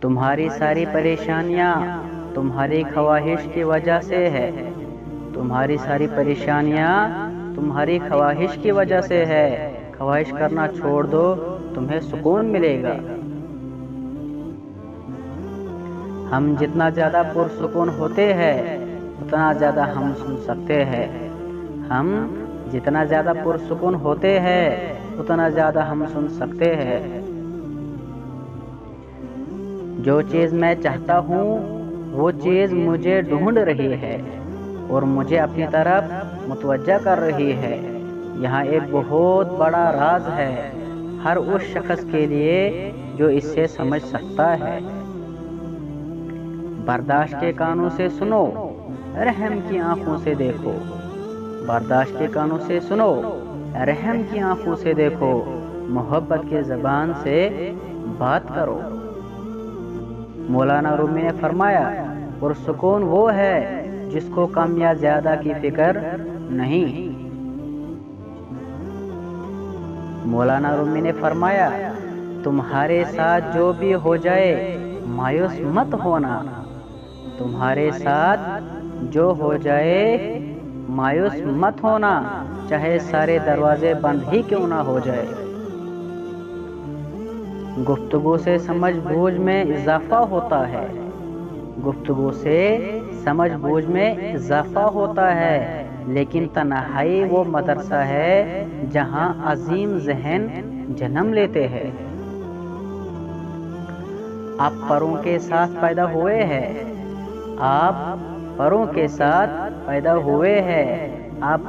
تمہاری ساری پریشانیاں تمہاری خواہش کی وجہ سے ہے، تمہاری ساری پریشانیاں تمہاری خواہش کی وجہ سے ہے۔ خواہش کرنا چھوڑ دو، تمہیں سکون ملے گا۔ ہم جتنا زیادہ پرسکون ہوتے ہیں اتنا زیادہ ہم سن سکتے ہیں۔ ہم جتنا زیادہ پرسکون ہوتے ہیں اتنا زیادہ ہم سن سکتے ہیں۔ جو چیز میں چاہتا ہوں وہ چیز مجھے ڈھونڈ رہی ہے اور مجھے اپنی طرف متوجہ کر رہی ہے۔ یہاں ایک بہت بڑا راز ہے ہر اس شخص کے لیے جو اس سے سمجھ سکتا ہے۔ برداشت کے کانوں سے سنو، رحم کی آنکھوں سے دیکھو۔ برداشت کے کانوں سے سنو، رحم کی آنکھوں سے دیکھو، محبت کی زبان سے بات کرو۔ مولانا رومی نے فرمایا، پرسکون وہ ہے جس کو کم یا زیادہ کی فکر نہیں۔ مولانا رومی نے فرمایا، تمہارے ساتھ جو بھی ہو جائے مایوس مت ہونا۔ تمہارے ساتھ جو ہو جائے مایوس مت ہونا، چاہے سارے دروازے بند ہی کیوں نہ ہو جائے۔ گفتگو سے سمجھ بوجھ میں اضافہ ہوتا ہے۔ گفتگو سے سمجھ بوجھ میں اضافہ ہوتا ہے، لیکن تنہائی وہ مدرسہ ہے جہاں عظیم ذہن جنم لیتے ہیں۔ آپ پروں کے ساتھ پیدا ہوئے ہیں، آپ پروں کے ساتھ پیدا ہوئے ہیں، آپ